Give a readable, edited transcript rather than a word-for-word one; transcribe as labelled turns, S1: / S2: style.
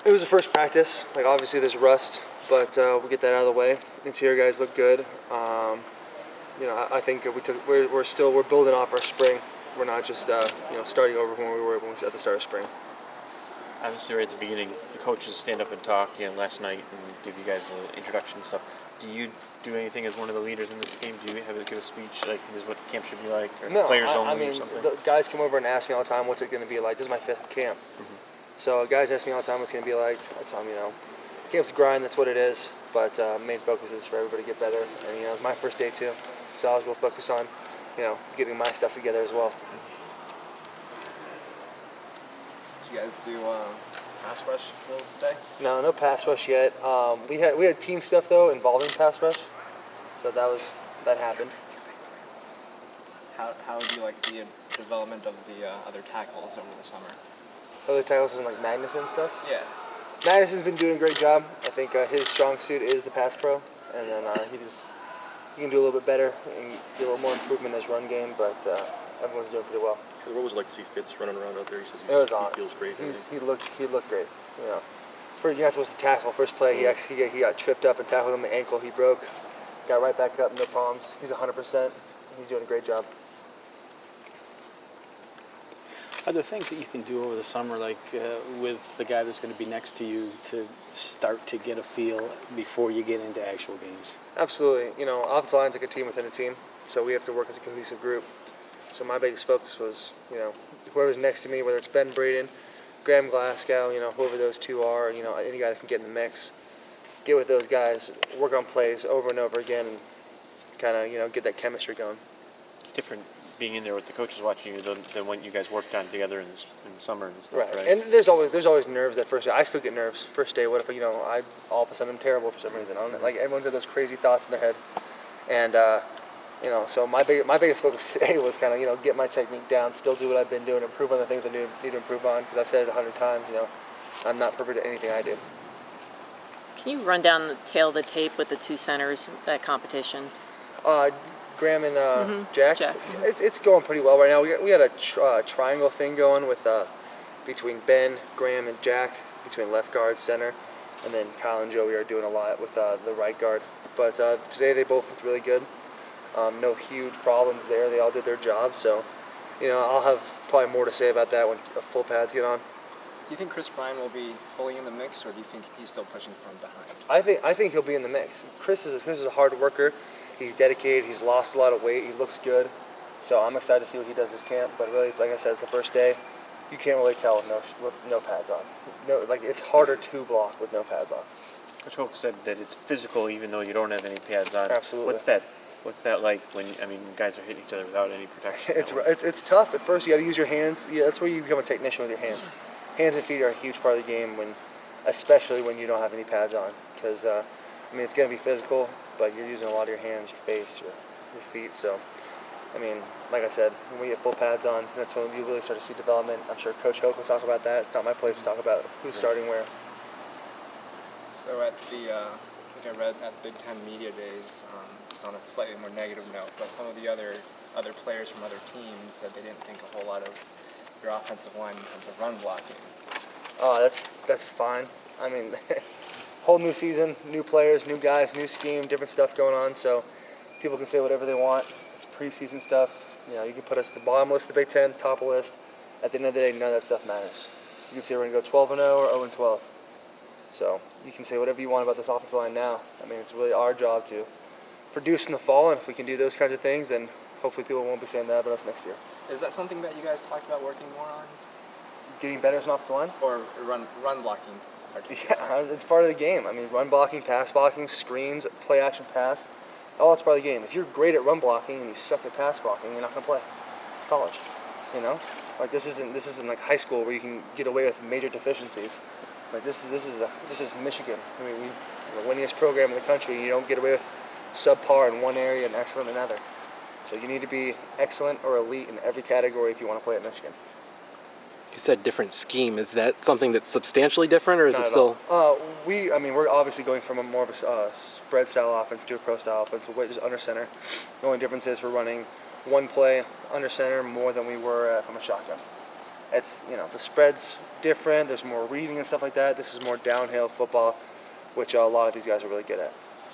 S1: It was the first practice. Like obviously there's rust, but we'll get that out of the way. Interior guys look good. I think we're building off our spring. We're not just starting over when we were at the start of spring.
S2: Obviously, right at the beginning, the coaches stand up and talk last night and give you guys an introduction and stuff. Do you do anything as one of the leaders in this game? Do you have to give a speech like this is what camp should be like, or
S1: No,
S2: players only,
S1: I mean,
S2: or something?
S1: the guys come over and ask me all the time, "What's it going to be like?" This is my 5th camp, so guys ask me all the time, "What's it going to be like?" I tell them, camp's a grind. That's what it is. But main focus is for everybody to get better. And it's my first day too, so I was real focused on, getting my stuff together as well.
S3: Did you guys do pass rush drills today?
S1: No pass rush yet. We had team stuff though involving pass rush, so that happened.
S3: How do you like the development of the other tackles over the summer?
S1: Other tackles is like Magnuson and stuff.
S3: Yeah.
S1: Madison's been doing a great job. I think his strong suit is the pass pro, and then he can do a little bit better and get a little more improvement in his run game. But everyone's doing pretty well.
S4: What was it like to see Fitz running around out there? He says he feels great.
S1: He looked great. You're not supposed to tackle. First play, he got tripped up and tackled on the ankle. He broke, got right back up, no problems. He's 100%. He's doing a great job.
S5: Are there things that you can do over the summer, like with the guy that's going to be next to you, to start to get a feel before you get into actual games?
S1: Absolutely. Offensive line's like a team within a team, so we have to work as a cohesive group. So my biggest focus was, whoever's next to me, whether it's Ben Braden, Graham Glasgow, whoever those two are, any guy that can get in the mix, get with those guys, work on plays over and over again, and kind of, get that chemistry going.
S2: Different being in there with the coaches watching you than what you guys worked on together in the summer and stuff, right?
S1: And there's always nerves that first day. I still get nerves first day. What if I all of a sudden I'm terrible for some reason? Like everyone's got those crazy thoughts in their head, and so my biggest focus today was kind of get my technique down, still do what I've been doing, improve on the things I need to improve on, because I've said it 100 times. I'm not perfect at anything I do.
S6: Can you run down the tail of the tape with the two centers, that competition?
S1: Graham and Jack. It's going pretty well right now. We had a triangle thing going with between Ben, Graham, and Jack, between left guard, center, and then Kyle and Joey are doing a lot with the right guard. But today they both looked really good. No huge problems there. They all did their job. So, I'll have probably more to say about that when full pads get on.
S3: Do you think Chris Bryan will be fully in the mix, or do you think he's still pushing from behind?
S1: I think he'll be in the mix. Chris is a hard worker. He's dedicated. He's lost a lot of weight. He looks good. So I'm excited to see what he does this camp. But really, like I said, it's the first day. You can't really tell with no pads on. It's harder to block with no pads on.
S2: Coach Hoke said that it's physical even though you don't have any pads on.
S1: Absolutely.
S2: What's that like when guys are hitting each other without any protection?
S1: It's tough at first. You got to use your hands. Yeah, that's where you become a technician with your hands. Hands and feet are a huge part of the game especially when you don't have any pads on, because it's going to be physical, but you're using a lot of your hands, your face, your feet. So, like I said, when we get full pads on, that's when you really start to see development. I'm sure Coach Hoke will talk about that. It's not my place to talk about who's starting where.
S3: So at I think I read at Big Ten Media Days, it's on a slightly more negative note, but some of the other players from other teams said they didn't think a whole lot of your offensive line in terms of run blocking.
S1: Oh, that's fine. Whole new season, new players, new guys, new scheme, different stuff going on. So people can say whatever they want. It's preseason stuff. You can put us at the bottom list of the Big Ten, top list. At the end of the day, none of that stuff matters. You can say we're going to go 12-0 or 0-12. So you can say whatever you want about this offensive line now. It's really our job to produce in the fall, and if we can do those kinds of things, then hopefully people won't be saying that about us next year.
S3: Is that something that you guys talked about working more on?
S1: Getting better as an offensive line?
S3: Or run blocking?
S1: Yeah, it's part of the game. Run blocking, pass blocking, screens, play action pass. All that's part of the game. If you're great at run blocking and you suck at pass blocking, you're not going to play. It's college, This isn't like high school where you can get away with major deficiencies. This is Michigan. We're the winningest program in the country. You don't get away with subpar in one area and excellent in another. So you need to be excellent or elite in every category if you want to play at Michigan.
S7: You said different scheme. Is that something that's substantially different, or is
S1: Not
S7: it
S1: at
S7: still?
S1: all. We're obviously going from more of a spread style offense to a pro style offense. So just under center. The only difference is we're running one play under center more than we were from a shotgun. It's the spread's different. There's more reading and stuff like that. This is more downhill football, which a lot of these guys are really good at.